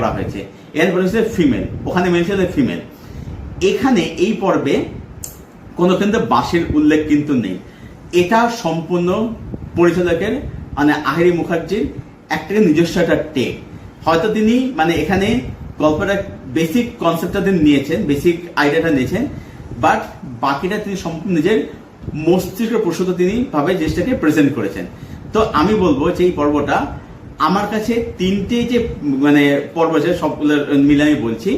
করা হয়েছে। এখানে বলেছে ফিমেল, ওখানে মেল ছিল ফিমেল। এখানে এই পর্বে কোনো কিন্তু বাঁশির উল্লেখ কিন্তু নেই। এটা সম্পূর্ণ পরিচালকের মানে আহিরি মুখার্জির একটা নিজস্ব একটা টেক। হয়তো তিনি মানে এখানে গল্পটা বেসিক কনসেপ্টটা তিনি নিয়েছেন, বেসিক আইডিয়াটা নিয়েছেন, বাট বাকিটা তিনি সম্পূর্ণ নিজের মস্তিষ্ক প্রসূত তিনি ভাবে জিনিসটাকে প্রেজেন্ট করেছেন। তো আমি বলবো যে এই পর্বটা আমার কাছে তিনটে যে মানে পর্ব আছে সবগুলোর মিলে আমি বলছি,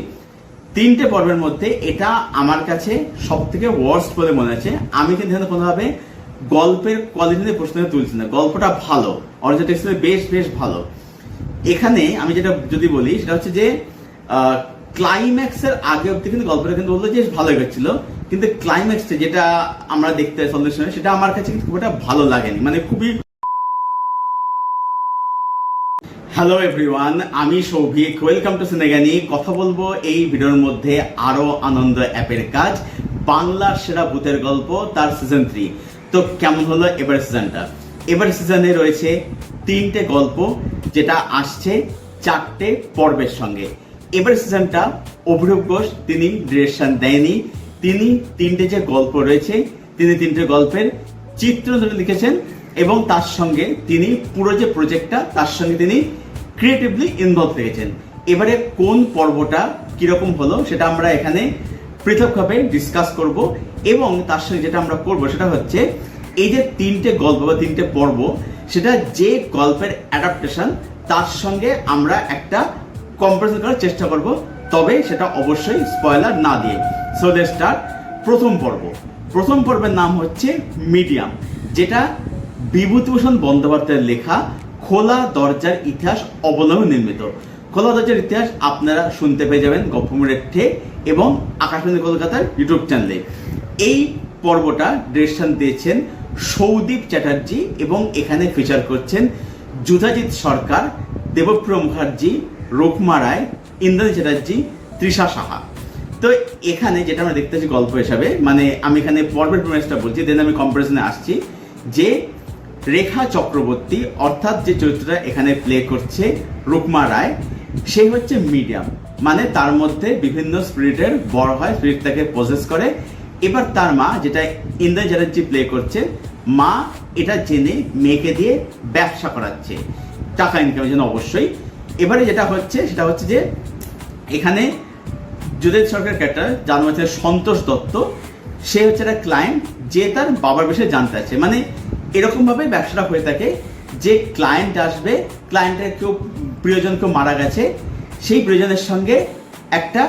তিনটে পর্বের মধ্যে এটা আমার কাছে সব থেকে ওয়ার্স্ট বলে মনে হচ্ছে। আমি কিন্তু এখানে কোনোভাবে গল্পের কোয়ালিটি নিয়ে প্রশ্ন তুলছি না, গল্পটা ভালো, অরিজিনাল টেক্সট বেশ বেশ ভালো। এখানে আমি যেটা যদি বলি সেটা হচ্ছে যে ক্লাইম্যাক্সের আগে অব্দি কিন্তু গল্পটা কিন্তু বললো যে ভালো গেছিল, কিন্তু ক্লাইম্যাক্সে যেটা আমরা দেখতে সলিউশনে সেটা আমার কাছে কিন্তু খুব একটা ভালো লাগেনি, মানে খুবই। হ্যালো এভরিওয়ান, আমি সৌভিক, ওয়েলকাম টু সিনেগানি। কথা বলবো এই ভিডিওর মধ্যে আরো আনন্দ অ্যাপের কাজ, বাংলার সেরা ভূতের গল্প তার সিজন 3। তো কেমন হলো এবার সিজনটা? এবার সিজনে রয়েছে 3টে গল্প, যেটা আসছে 4টে পর্বের সঙ্গে। এবার সিজনটা অভিরূপ ঘোষ তিনি ডিরেকশন দেয়নি, তিনি 3টে যে গল্প রয়েছে তিনি 3টে গল্পের চিত্র লিখেছেন এবং তার সঙ্গে তিনি পুরো যে প্রজেক্টটা তার সঙ্গে তিনি ক্রিয়েটিভলি ইনভলভ থেকেছেন। এবারে কোন পর্বটা কিরকম হলো সেটা আমরা এখানে পৃথকভাবে ডিসকাস করব, এবং তার সঙ্গে যেটা আমরা করব সেটা হচ্ছে এই যে 3টে গল্প বা 3টে পর্ব, সেটা যে গল্পের অ্যাডাপ্টেশন তার সঙ্গে আমরা একটা কম্পারিজন করার চেষ্টা করব, তবে সেটা অবশ্যই স্পয়লার না দিয়ে। So let's start. প্রথম পর্বের নাম হচ্ছে মিডিয়াম, যেটা বিভূতিভূষণ বন্দ্যোপাধ্যায়ের লেখা খোলা দরজার ইতিহাস অবলম্বনে নির্মিত। খোলা দরজার ইতিহাস আপনারা শুনতে পেয়ে যাবেন গল্পমুড়ের ঠে এবং আকাশবাণী কলকাতার ইউটিউব চ্যানেলে। এই পর্বটা ডিরেকশন দিয়েছেন সৌদীপ চ্যাটার্জি এবং এখানে ফিচার করছেন যুধাজিৎ সরকার, দেবপ্রিয় মুখার্জি, রুকমা রায়, ইন্দ্রাণী চ্যাটার্জি, তৃষা সাহা। তো এখানে যেটা আমরা দেখতে পাচ্ছি গল্প হিসাবে, মানে আমি এখানে পর্বের প্রিমাইসটা বলছি, দেন আমি কম্পারিজনে আসছি, যে রেখা চক্রবর্তী অর্থাৎ যে চরিত্রটা এখানে প্লে করছে রুকমা রায়, সে হচ্ছে মিডিয়াম, মানে তার মধ্যে বিভিন্ন স্পিরিটের বড় হয়, স্পিরিট তাকে পজেস করে। এবার তার মা, যেটা ইন্দ্রাণী চ্যাটার্জি প্লে করছে, মা এটা জেনে মেয়েকে দিয়ে ব্যবসা করাচ্ছে টাকা ইনকামের জন্য অবশ্যই। এবারে যেটা হচ্ছে সেটা হচ্ছে যে এখানে যুধাজিৎ সরকার ক্যারেক্টার যার হচ্ছে সন্তোষ দত্ত, সে হচ্ছে একটা ক্লায়েন্ট যে তার বাবার বিষয়ে জানতে আছে। মানে এরকম ভাবে ব্যবসাটা হয়ে থাকে যে ক্লায়েন্ট আসবে, ক্লায়েন্টের কেউ প্রিয়জন কেউ মারা গেছে, সেই প্রিয়জনের সঙ্গে একটা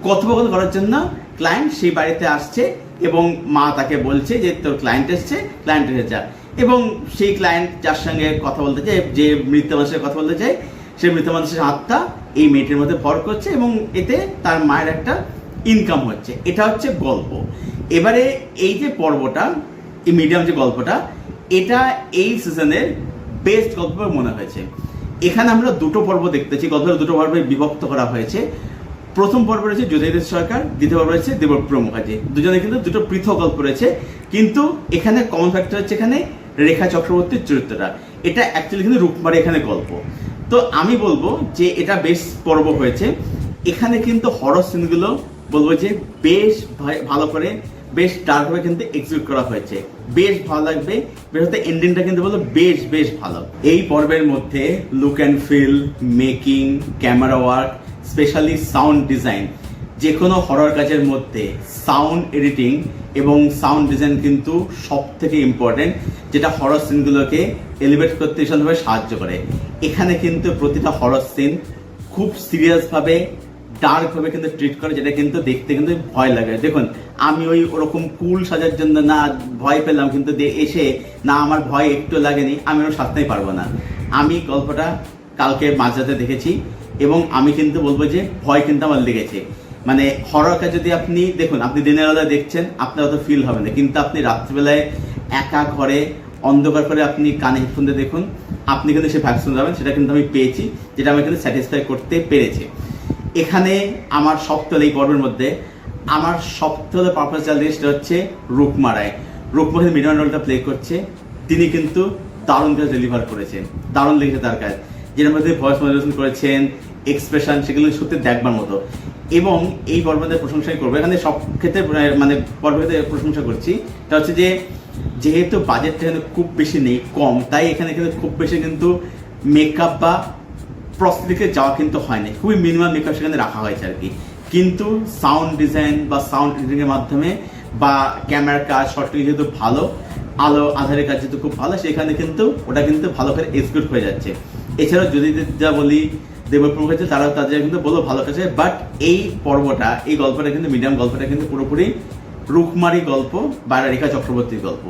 কথোপকথন করার জন্য ক্লায়েন্ট সেই বাড়িতে আসছে এবং মা তাকে বলছে যে তোর ক্লায়েন্ট এসছে, ক্লায়েন্ট এসে যা। এবং সেই ক্লায়েন্ট যার সঙ্গে কথা বলতে চায়, যে মৃত মানুষের কথা বলতে চায়, সেই মৃত মানুষের আত্মা এই মেয়েটির মধ্যে ভর করছে এবং এতে তার মায়ের একটা ইনকাম হচ্ছে। এটা হচ্ছে গল্প। এবারে এই যে পর্বটা, এই মিডিয়াম যে গল্পটা, এটা এই সিজনের বেস্ট গল্প মনে হয়েছে। এখানে আমরা 2টো পর্ব দেখতেছি, গল্পের 2টো পর্বে বিভক্ত করা হয়েছে। প্রথম পর্ব রয়েছে যুধাজিৎ সরকার, দ্বিতীয় পর্ব রয়েছে দেবপ্রিয় মুখার্জি। দুজনে কিন্তু 2টো পৃথক গল্প রয়েছে, কিন্তু এখানে কমন ফ্যাক্টর হচ্ছে এখানে রেখা চক্রবর্তীর চরিত্রটা। এটা অ্যাকচুয়ালি কিন্তু রূপমার এখানে গল্প। তো আমি বলবো যে এটা বেশ পর্ব হয়েছে। এখানে কিন্তু হরর সিনগুলো বলবো যে বেশ ভালো করে, বেশ ডার্কভাবে কিন্তু এক্সিকিউট করা হয়েছে, বেশ ভালো লাগবে। বেশ এন্ডিংটা কিন্তু বলবো বেশ বেশ ভালো। এই পর্বের মধ্যে look and feel, making, camera work, specially sound design, যে কোনো হরর কাজের মধ্যে সাউন্ড এডিটিং এবং সাউন্ড ডিজাইন কিন্তু সব থেকে ইম্পর্টেন্ট, যেটা হরর সিনগুলোকে এলিভেট করতে ভীষণভাবে সাহায্য করে। এখানে কিন্তু প্রতিটা হরর সিন খুব সিরিয়াসভাবে, ডার্কভাবে কিন্তু ট্রিট করে, যেটা কিন্তু দেখতে কিন্তু ভয় লাগে। দেখুন, আমি ওরকম কুল সাজার জন্য না ভয় পেলাম, কিন্তু এসে না আমার ভয় একটু লাগেনি, আমি ওর সাজতেই পারবো না। আমি গল্পটা কালকে মাঝরাতে দেখেছি এবং আমি কিন্তু বলবো যে ভয় কিন্তু আমার লেগেছে। মানে হররটা যদি আপনি দেখুন, আপনি দিনের বেলায় দেখছেন আপনার অত ফিল হবে না, কিন্তু আপনি রাত্রিবেলায় একা ঘরে অন্ধকার করে আপনি কানে হেডফোন দিয়ে দেখুন, আপনি কিন্তু সে ভাইব শুনতে পাবেন। সেটা কিন্তু আমি পেয়েছি, যেটা আমি কিন্তু স্যাটিসফাই করতে পেরেছি। এখানে আমার সবথেকে এই পর্বের মধ্যে আমার সবথেকে পারপাস লিস্ট হচ্ছে রুকমা রায়। রুকমা মিডিয়াম রোলটা প্লে করছে, তিনি কিন্তু দারুণ কাজ ডেলিভার করেছেন, দারুণ লেগেছে তার কাজ। যেটার মধ্যে ভয়েস মডুলেশন করেছেন, এক্সপ্রেশন, সেগুলো সত্যি দেখবার মতো। এবং এই পর্বদের প্রশংসাই করবো, এখানে সব ক্ষেত্রে মানে পর্বতে প্রশংসা করছি। তা হচ্ছে যে যেহেতু বাজেটটা এখানে খুব বেশি নেই, কম, তাই এখানে কিন্তু খুব বেশি কিন্তু মেকআপ বা প্রস্থেটিকে যাওয়া কিন্তু হয়নি, খুবই মিনিমাম মেকআপ সেখানে রাখা হয়েছে আর কি। কিন্তু সাউন্ড ডিজাইন বা সাউন্ড এডিটিংয়ের মাধ্যমে বা ক্যামেরার কাজ, শর্ট যেহেতু ভালো, আলো আধারের কাজ যেহেতু খুব ভালো, সেখানে কিন্তু ওটা কিন্তু ভালো করে এক্সিকিউট হয়ে যাচ্ছে। এছাড়াও যদি যা বলি দেবপ্রভু হয়েছে, তারাও তাদের কিন্তু বলো ভালো কাছে। বাট এই পর্বটা, এই গল্পটা কিন্তু মিডিয়াম গল্পটা কিন্তু পুরোপুরি রুকমারি গল্প বা রেখা চক্রবর্তীর গল্প।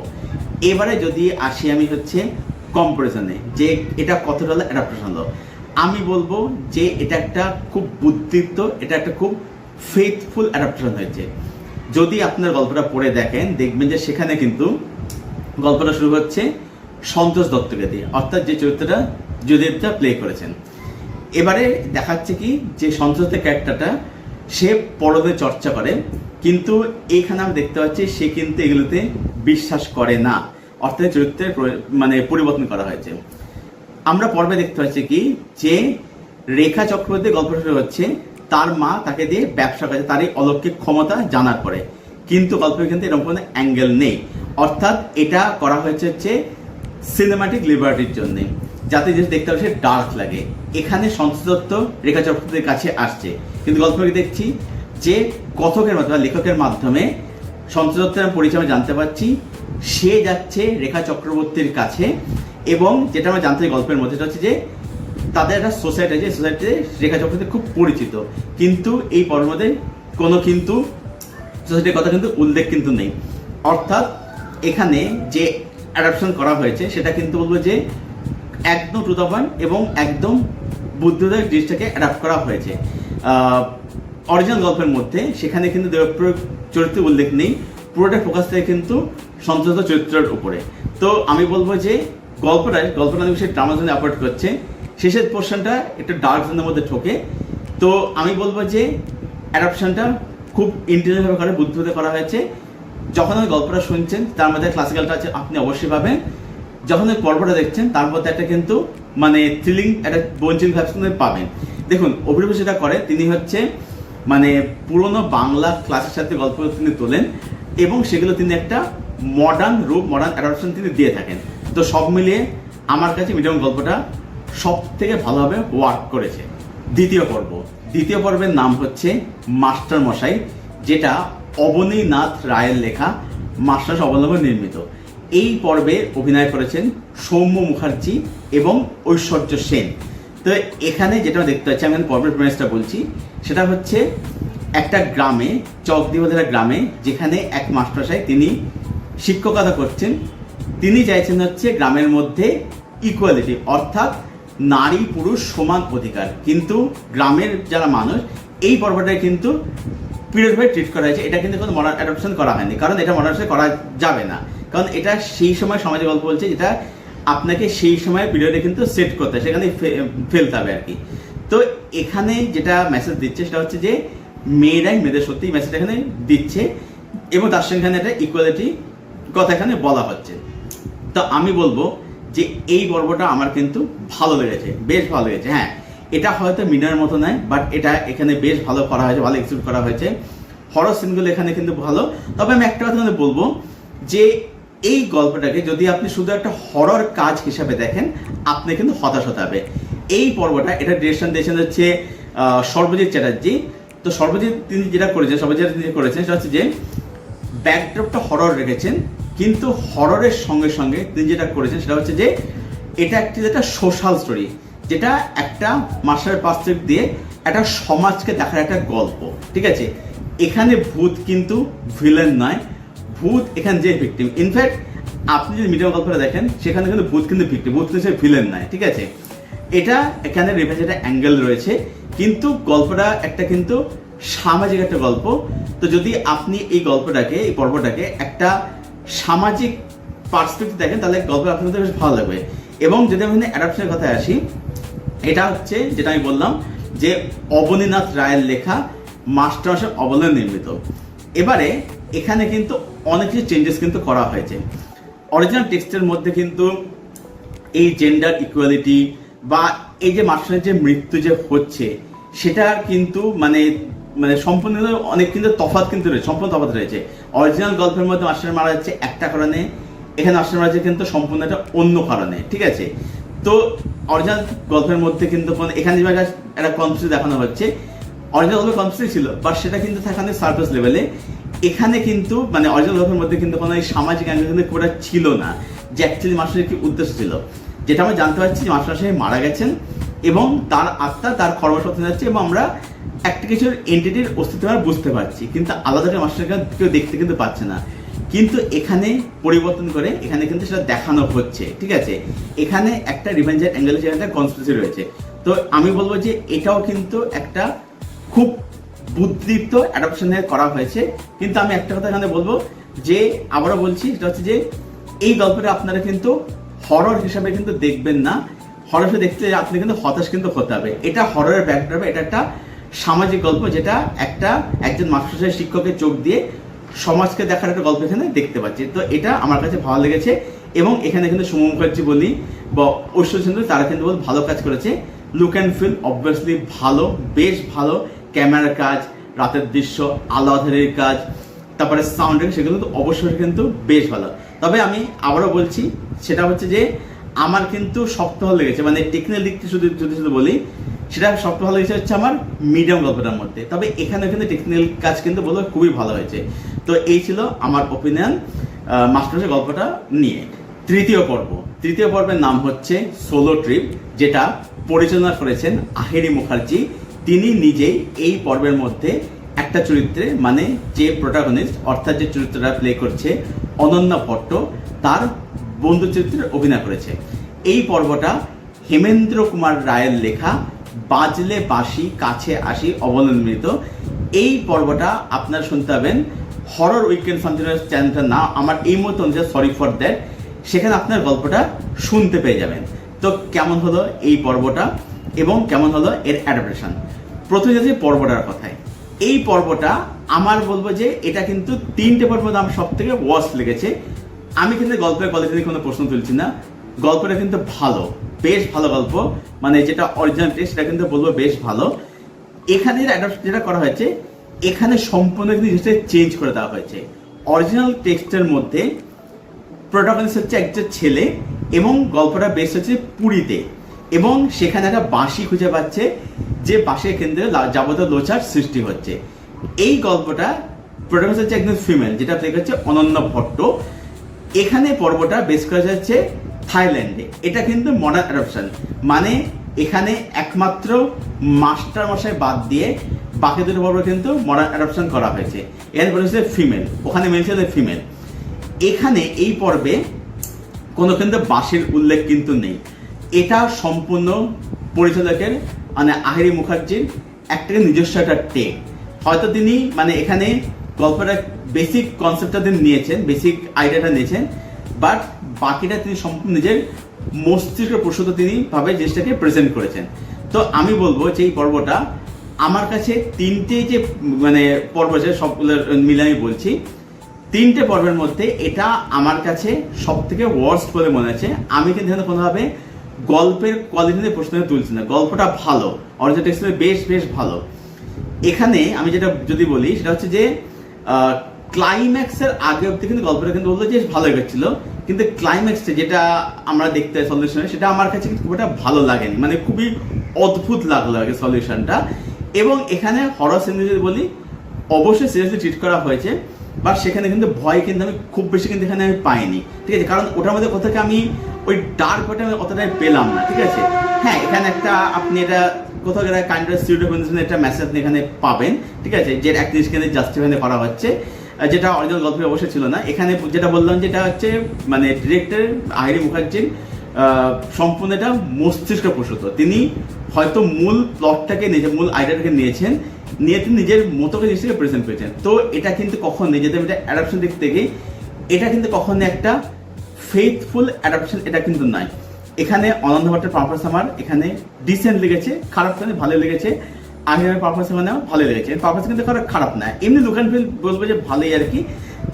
এবারে যদি আসি আমি হচ্ছে কম্পারিজনে, যে এটা কতটা অ্যাডাপ্টেশন হলো, আমি বলবো যে এটা একটা খুব বুদ্ধিদীপ্ত, এটা একটা খুব ফেথফুল অ্যাডাপ্টেশন হয়েছে। যদি আপনার গল্পটা পড়ে দেখেন, দেখবেন যে সেখানে কিন্তু গল্পটা শুরু হচ্ছে সন্তোষ দত্তকে দিয়ে, অর্থাৎ যে চরিত্রটা জয়দেবদা প্লে করেছেন। এবারে দেখাচ্ছে কি যে সন্তোষ দত্তের ক্যারেক্টারটা সে পরদের চর্চা করে, কিন্তু এইখানে আমরা দেখতে পাচ্ছি সে কিন্তু এগুলোতে বিশ্বাস করে না, অর্থাৎ চরিত্রের মানে পরিবর্তন করা হয়েছে। আমরা পর্বে দেখতে পাচ্ছি কি যে রেখা চক্রবর্তী গল্প শুরু হচ্ছে তার মা তাকে দিয়ে ব্যবসা করে, তার এই অলৌকিক ক্ষমতা জানার পরে, কিন্তু গল্পের কিন্তু এরকম কোনো অ্যাঙ্গেল নেই। অর্থাৎ এটা করা হয়েছে হচ্ছে সিনেমাটিক লিবার্টির জন্য, যাতে জিনিস দেখতে পাচ্ছে ডার্ক লাগে। এখানে সন্তোষ দত্ত রেখা চক্রবর্তীর কাছে আসছে, কিন্তু গল্পকে দেখছি যে কথকের মাধ্যমে, লেখকের মাধ্যমে সন্তোষ দত্তের পরিচয় জানতে পারছি, সে যাচ্ছে রেখা চক্রবর্তীর কাছে। এবং যেটা আমরা জানতে গল্পের মধ্যে হচ্ছে যে তাদের একটা সোসাইটি আছে, সোসাইটিতে রেখা চক্রবর্তী খুব পরিচিত, কিন্তু এই পর্বের মধ্যে কোনো কিন্তু সোসাইটির কথা কিন্তু উল্লেখ কিন্তু নেই। অর্থাৎ এখানে যে অ্যাডাপশন করা হয়েছে সেটা কিন্তু বলবো যে একদম টু দ্য পয়েন্ট এবং একদম বুদ্ধিদায়ক জিনিসটাকে অ্যাডাপ্ট করা হয়েছে। অরিজিনাল গল্পের মধ্যে সেখানে কিন্তু দেবপ্রভু চরিত্রের উল্লেখ নেই, পুরোটা ফোকাস থাকে কিন্তু সন্তোষ চরিত্রের উপরে। তো আমি বলবো যে গল্পটা সে ড্রামা জোনে অপারেট করছে, শেষের পোর্শনটা একটু ডার্ক জোনের মধ্যে ঠোকে। তো আমি বলবো যে অ্যাডাপশনটা খুব ইন্টেলিজেন্টভাবে করা, বুদ্ধিতে করা হয়েছে। যখন আপনি গল্পটা শুনছেন তার মধ্যে ক্লাসিক্যালটা আছে আপনি অবশ্যই পাবেন, যখন ওই পর্বটা দেখছেন তার মধ্যে একটা কিন্তু মানে থ্রিলিং, একটা বঞ্চিন ভাইবস কিন্তু পাবেন। দেখুন অভিনব যেটা করে, তিনি হচ্ছে মানে পুরোনো বাংলা ক্লাসের সাথে গল্প তিনি তোলেন এবং সেগুলো তিনি একটা মডার্ন রূপ, মডার্ন অ্যাডাপশন তিনি দিয়ে থাকেন। তো সব মিলিয়ে আমার কাছে মিডিয়াম গল্পটা সব থেকে ভালোভাবে ওয়ার্ক করেছে। দ্বিতীয় পর্বের নাম হচ্ছে মাস্টার মশাই, যেটা অবনীনাথ রায়ের লেখা, মাস্টার অবলম্বনে নির্মিত। এই পর্বে অভিনয় করেছেন সৌম্য মুখার্জি এবং ঐশ্বর্য সেন। তো এখানে যেটা দেখতে পাচ্ছি, আমি পর্বের প্রেমিসটা বলছি, সেটা হচ্ছে একটা গ্রামে, চকদিবলা গ্রামে, যেখানে এক মাস্টারমশাই তিনি শিক্ষকতা করছেন। তিনি চাইছেন হচ্ছে গ্রামের মধ্যে ইকুয়ালিটি, অর্থাৎ নারী পুরুষ সমান অধিকার। কিন্তু গ্রামের যারা মানুষ, এই পর্বটায় কিন্তু পিরিয়ডভাবে ট্রিট করা হয়েছে। এটা কিন্তু কোনো মডার্ন অ্যাডাপশন করা হয়নি, কারণ এটা মডার্ন করা যাবে না, কারণ এটা সেই সময় সমাজে গল্প বলছে, যেটা আপনাকে সেই সময় পিরিয়ডে কিন্তু সেট করতে হয়, সেখানে ফেলতে হবে আর কি। তো এখানে যেটা মেসেজ দিচ্ছে সেটা হচ্ছে যে মেয়েরাই মেয়েদের সত্যি মেসেজ এখানে দিচ্ছে, এবং তার সঙ্গে এখানে একটা ইকুয়ালিটি কথা এখানে বলা হচ্ছে। তো আমি বলবো যে এই পর্বটা আমার কিন্তু ভালো লেগেছে, বেশ ভালো লেগেছে। হ্যাঁ, এটা হয়তো মিনার মতো নয়, বাট এটা এখানে বেশ ভালো করা হয়েছে, ভালো এক্সিকিউট করা হয়েছে। হরর সিনগুলো এখানে কিন্তু ভালো। তবে আমি একটা কথা বলবো যে এই গল্পটাকে যদি আপনি শুধু একটা হরর কাজ হিসাবে দেখেন, আপনি কিন্তু হতাশ হতে হবে। এই পর্বটা, এটা ডিরেকশন দিয়েছেন হচ্ছে সর্বজিৎ চ্যাটার্জি। তো সর্বজিৎ তিনি যেটা করেছেন সেটা হচ্ছে যে ব্যাকড্রপটা হরর রেখেছেন, কিন্তু হররের সঙ্গে সঙ্গে তিনি যেটা করেছেন সেটা হচ্ছে যে এটা একটা সোশ্যাল স্টোরি, যেটা একটা মাস্টারের পার্সপেক্টিভ দিয়ে একটা সমাজকে দেখার একটা গল্প। ঠিক আছে, এখানে ভূত কিন্তু ভিলেন নয়, ভূত এখানে যে ভিকটিম। ইনফ্যাক্ট আপনি যদি মিডিয়াম গল্পটা দেখেন, সেখানে কিন্তু ভূত কিন্তু ভিকটিম, ভূত কিন্তু সে ভিলেন নয়। ঠিক আছে, এটা এখানে রিভেঞ্জ একটা অ্যাঙ্গেল রয়েছে, কিন্তু গল্পটা একটা কিন্তু সামাজিক একটা গল্প। তো যদি আপনি এই গল্পটাকে, এই পর্বটাকে একটা সামাজিক পার্সপেক্টিভ দেখেন, তাহলে গল্প আপনাদের বেশ ভালো লাগবে। এবং যদি আমি অ্যাডাপশনের কথায় আসি, এটা হচ্ছে যেটা আমি বললাম যে অবনীনাথ রায়ের লেখা, মাস্টারমশাই অবলম্বনে নির্মিত। এবারে এখানে কিন্তু অনেক কিছু চেঞ্জেস কিন্তু করা হয়েছে। অরিজিনাল টেক্সটের মধ্যে কিন্তু এই জেন্ডার ইকুয়ালিটি বা এই যে মাস্টারের যে মৃত্যু যে হচ্ছে সেটা কিন্তু মানে মানে সম্পূর্ণ অনেক কিন্তু তফাৎ কিন্তু রয়েছে, সম্পূর্ণ তফাৎ রয়েছে। অরিজিনাল গল্পের মধ্যে মাস্টার মারা যাচ্ছে একটা কারণে, এখানে মাস্টার মারা যাচ্ছে কিন্তু সম্পূর্ণ একটা অন্য কারণে, ঠিক আছে। তো অরিজিনাল গল্পের মধ্যে কিন্তু এখানে একটা কনফ্লিক্ট দেখানো হচ্ছে, অরিজিনাল গল্পের কনফ্লিক্ট ছিল বাট সেটা কিন্তু এখানে সারফেস লেভেলে। এখানে কিন্তু মানে অরিজিনাল গল্পের মধ্যে কিন্তু কোনো এই সামাজিক অ্যাঙ্গেল কিন্তু খুব একটা ছিল না, যে অ্যাকচুয়ালি মাস্টারের কি উদ্দেশ্য ছিল। যেটা আমরা জানতে পারছি যে মাস্টার সাহেব মারা গেছেন এবং তার আত্মা তার কর্মসূত্রে যাচ্ছে এবং আমরা একটা কিছুর এন্টিটির অস্তিত্ব আমরা বুঝতে পারছি, কিন্তু আলাদা করে মাস্টারকে কেউ দেখতে কিন্তু পাচ্ছে না। কিন্তু এখানে পরিবর্তন করে এখানে কিন্তু সেটা দেখানো হচ্ছে, ঠিক আছে। এখানে একটা রিভেঞ্জের অ্যাঙ্গেলে একটা কনস্পিরেসি রয়েছে। তো আমি বলবো যে এটাও কিন্তু একটা খুব বুদ্ধিদীপ্ত অ্যাডাপশনে করা হয়েছে। কিন্তু আমি একটা কথা এখানে বলবো যে আবারও বলছি, সেটা হচ্ছে যে এই গল্পটা আপনারা কিন্তু হরর হিসাবে কিন্তু দেখবেন না। হরর হিসেবে দেখতে আপনি কিন্তু হতাশ কিন্তু হতে হবে। এটা হররের ব্যাকড্রপে এটা একটা সামাজিক গল্প, যেটা একজন মাস্টার শিক্ষকের চোখ দিয়ে সমাজকে দেখার একটা গল্প এখানে দেখতে পাচ্ছি। তো এটা আমার কাছে ভালো লেগেছে এবং এখানে কিন্তু সুমন মুখার্জি বলি বা ঐশ্বর্য সুন্দর, তারা কিন্তু ভালো কাজ করেছে। লুক অ্যান্ড ফিল অবভিয়াসলি ভালো, বেশ ভালো। ক্যামেরার কাজ, রাতের দৃশ্য, আলো আঁধারের কাজ, তারপরে সাউন্ডিং, সেগুলো তো অবশ্যই কিন্তু বেশ ভালো। তবে আমি আবারও বলছি, সেটা হচ্ছে যে আমার কিন্তু শক্ত ভালো লেগেছে, মানে টেকনিক্যাল দিকটি শুধু বলি, সেটা শক্ত ভালো লেগেছে হচ্ছে আমার মিডিয়াম গল্পটার মধ্যে। তবে এখানে কিন্তু টেকনিক্যাল কাজ কিন্তু বলবো খুবই ভালো হয়েছে। তো এই ছিল আমার ওপিনিয়ন মাস্টারের গল্পটা নিয়ে। তৃতীয় পর্বের নাম হচ্ছে সোলো ট্রিপ, যেটা পরিচালনা করেছেন আহিরি মুখার্জি। তিনি নিজেই এই পর্বের মধ্যে একটা চরিত্রে, মানে যে প্রোটাগনিস্ট অর্থাৎ যে চরিত্রটা প্লে করছে অনন্যা ভট্ট, তার বন্ধু চরিত্রে অভিনয় করেছে। এই পর্বটা হেমেন্দ্র কুমার রায়ের লেখা, বাজলে বাঁশি কাছে আসি অবলম্বিত। এই পর্বটা আপনারা শুনতে পাবেন হরর উইকেন্ড সামথিংয়ের চ্যানেলটা না, আমার এই মতো অনুযায়ী সরি ফর দ্যাট, সেখানে আপনার গল্পটা শুনতে পেয়ে যাবেন। তো কেমন হলো এই পর্বটা এবং কেমন হলো এর অ্যাডাপ্টেশন? প্রথমে যাচ্ছি পর্বটার কথায়। এই পর্বটা আমার বলবো যে এটা কিন্তু 3টে পর্ব আমার সব থেকে ওয়ার্স্ট লেগেছে। আমি কিন্তু গল্পের কোয়ালিটি নিয়ে কোনো প্রশ্ন তুলছি না, গল্পটা কিন্তু ভালো, বেশ ভালো গল্প, মানে যেটা অরিজিনাল টেক্সট সেটা কিন্তু বলবো বেশ ভালো। এখানে যেটা করা হয়েছে, এখানে সম্পূর্ণ কিন্তু জিনিসটা চেঞ্জ করে দেওয়া হয়েছে। অরিজিনাল টেক্সটের মধ্যে প্রোটাগনিস্ট হচ্ছে একজন ছেলে এবং গল্পটা বেশ হচ্ছে পুরীতে, এবং সেখানে একটা বাঁশি খুঁজে পাচ্ছে, যে বাঁশির কেন্দ্রে যাবতীয় লোচার সৃষ্টি হচ্ছে। এই গল্পটা প্রোটাগনিস্ট হচ্ছে একজন ফিমেল, যেটা প্লে করছে অনন্যা ভট্ট। এখানে পর্বটা বেশ করা যাচ্ছে থাইল্যান্ডে। এটা কিন্তু মডার্ন অ্যাডাপশন, মানে এখানে একমাত্র মাস্টার মশাই বাদ দিয়ে বাকি দুটো পর্ব কিন্তু মডার্ন অ্যাডাপশন করা হয়েছে। এখানে বলেছে ফিমেল, ওখানে মেনশন ফিমেল। এখানে এই পর্বে কোনো কিন্তু বাঁশির উল্লেখ কিন্তু নেই। এটা সম্পূর্ণ পরিচালকের মানে আহিরি মুখার্জির একটা নিজস্ব একটা টেক। হয়তো তিনি মানে এখানে গল্পটা বেসিক কনসেপ্টটা তিনি নিয়েছেন, বেসিক আইডিয়াটা নিয়েছেন, বাট বাকিটা তিনি সম্পূর্ণ নিজের মস্তিষ্ক প্রসূত তিনি ভাবে জিনিসটাকে প্রেজেন্ট করেছেন। তো আমি বলবো যে এই পর্বটা আমার কাছে 3টে যে মানে পর্ব আছে সবগুলোর মিলে আমি বলছি, 3টে পর্বের মধ্যে এটা আমার কাছে সব থেকে ওয়ার্স্ট বলে মনে হচ্ছে। আমি কিন্তু এখানে কোনোভাবে গল্পের কোয়ালিটি নিয়ে প্রশ্ন তুলছি না, গল্পটা ভালো, অরিজিনাল টেক্সট বেশ ভালো। এখানে আমি যেটা যদি বলি সেটা হচ্ছে যে ক্লাইম্যাক্সের আগে অব্দি কিন্তু গল্পটা কিন্তু বলতো যে ভালো এগোচ্ছিল, কিন্তু ক্লাইম্যাক্সে যেটা আমরা দেখতে পাই সলিউশনে, সেটা আমার কাছে কিন্তু খুব একটা ভালো লাগেনি, মানে খুবই অদ্ভুত লাগলো আগে সলিউশনটা। এবং এখানে হরর সিন যদি বলি, অবশ্যই সিরিয়াসলি ট্রিট করা হয়েছে, বাট সেখানে কিন্তু ভয় কিন্তু আমি খুব বেশি কিন্তু এখানে আমি পাইনি, ঠিক আছে। কারণ ওটার মধ্যে কোথাও আমি ওই ডার্ক ওটা আমি অতটাই পেলাম না, ঠিক আছে। হ্যাঁ, এখানে একটা আপনি এটা কোথাও একটা কাইন্ড অফ স্টুডিও একটা মেসেজ আপনি এখানে পাবেন, ঠিক আছে, যে একটা জিনিসকে জাস্টিফাই করা হচ্ছে, যেটা অরিজিনাল গল্পে অবশ্যই ছিল না। এখানে যেটা বললাম যেটা হচ্ছে মানে ডিরেক্টর আহিরি মুখার্জির সম্পূর্ণ এটা মস্তিষ্ক প্রসূত। তিনি হয়তো মূল প্লটটাকে মূল আইডিয়াটাকে নিয়ে তিনি নিজের মতো করে জিনিসটাকে প্রেজেন্ট করেছেন। তো এটা কিন্তু কখনো যদি আমি এটা অ্যাডাপশন দিক থেকে, এটা কিন্তু কখনো একটা ফেথফুল অ্যাডাপশন এটা কিন্তু নাই। এখানে অনন্ত ভট্টের পারফরমেন্স আমার এখানে ডিসেন্ট লেগেছে, খারাপ কিন্তু ভালো লেগেছে। আহিরের পারফরমেন্স মানে ভালো লেগেছে, পারফরমেন্স কিন্তু খারাপ না, এমনি লুক অ্যান্ড ফিল বলবো যে ভালোই আর কি,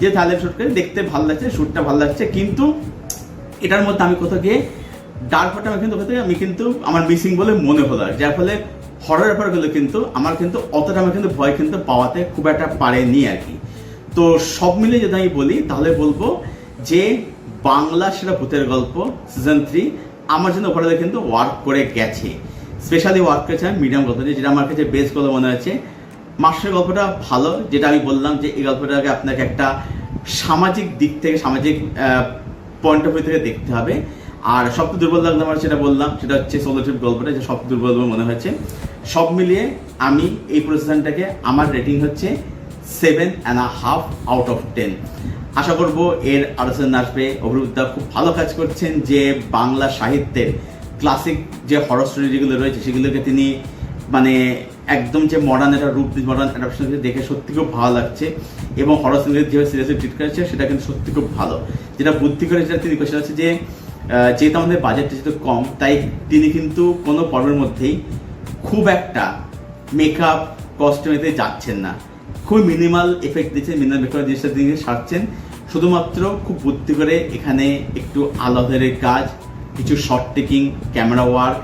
যে তাহলে শুট করে দেখতে ভালো লাগছে, শ্যুটটা ভালো লাগছে। কিন্তু এটার মধ্যে আমি কোথাও গিয়ে ডার্ক পার্টটা আমি কিন্তু আমার মিসিং বলে মনে হলো, যার ফলে হরর ব্যাপারগুলো কিন্তু আমার কিন্তু অতটা আমার কিন্তু ভয় কিন্তু পাওয়াতে খুব একটা পারেনি আর কি। তো সব মিলে যদি আমি বলি তাহলে বলবো যে বাংলা সেরা ভূতের গল্প সিজন 3 আমার জন্য ওপরে কিন্তু ওয়ার্ক করে গেছে। স্পেশালি ওয়ার্ক করেছে মিডিয়াম গল্প, যেটা আমার কাছে বেস্ট গল্প মনে হয়েছে। মাস্টার গল্পটা ভালো, যেটা আমি বললাম যে এই গল্পটাকে আপনাকে একটা সামাজিক দিক থেকে, সামাজিক পয়েন্ট অফ ভিউ থেকে দেখতে হবে। আর সবচেয়ে দুর্বল লাগলো আমার, সেটা বললাম, সেটা হচ্ছে সোলো ট্রিপ গল্পটা, যে সবচেয়ে দুর্বল মনে হয়েছে। সব মিলিয়ে আমি এই প্রসেশনটাকে আমার রেটিং হচ্ছে 7.5 আউট অফ 10। আশা করব এর আলোচনা আসবে। অভিরুদ্ধা খুব ভালো কাজ করছেন, যে বাংলা সাহিত্যের ক্লাসিক যে হরর স্টোরি যেগুলো রয়েছে সেগুলোকে তিনি মানে একদম যে মডার্ন একটা রূপ, মডার্ন অ্যাডাপশন দেখে সত্যি খুব ভালো লাগছে। এবং হরর সিনেমাকে যেভাবে সিরিয়াসলি ট্রিট করেছে সেটা কিন্তু সত্যি খুব ভালো। যেটা বুদ্ধি করে যেটা তিনি কোয়েশ্চেন আছে যে যেহেতু আমাদের বাজেটটা যেহেতু কম, তাই তিনি কিন্তু কোনো পর্বের মধ্যেই খুব একটা মেকআপ কস্টিউমেতে যাচ্ছেন না, খুব মিনিমাল এফেক্ট দিচ্ছেন, মিনিমাল মেকআপ জিনিসটা তিনি সারছেন। শুধুমাত্র খুব বুদ্ধি করে এখানে একটু আলাদার কাজ, কিছু শর্ট টেকিং, ক্যামেরা ওয়ার্ক,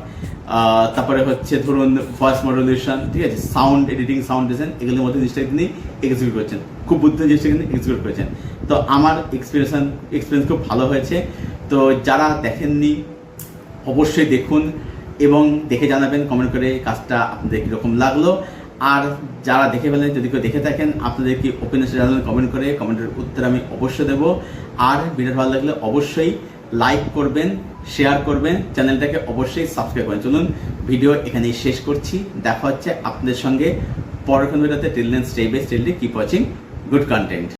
তারপরে হচ্ছে ধরুন ভয়েস মডুলেশন, ঠিক আছে, সাউন্ড এডিটিং, সাউন্ড ডিজাইন, এগুলোর মধ্যে জিনিসটা তিনি এক্সিকিউট করেছেন, খুব বুদ্ধি জিনিসটা কিন্তু এক্সিকিউট করেছেন। তো আমার এক্সপিরিয়েন্স খুব ভালো হয়েছে। তো যারা দেখেননি অবশ্যই দেখুন এবং দেখে জানাবেন কমেন্ট করে কাজটা আপনাদের কীরকম লাগলো। আর যারা দেখে ফেলেন, যদি কেউ দেখে থাকেন, আপনাদের কি ওপিনিয়ন জানাবেন কমেন্ট করে, কমেন্টের উত্তর আমি অবশ্যই দেবো। আর ভিডিও ভালো লাগলে অবশ্যই লাইক করবেন, শেয়ার করবেন, চ্যানেলটাকে অবশ্যই সাবস্ক্রাইব করবেন। চলুন ভিডিও এখানেই শেষ করছি, দেখা হচ্ছে আপনাদের সঙ্গে পরের ভিডিওতে। Till then stay best, keep watching good content.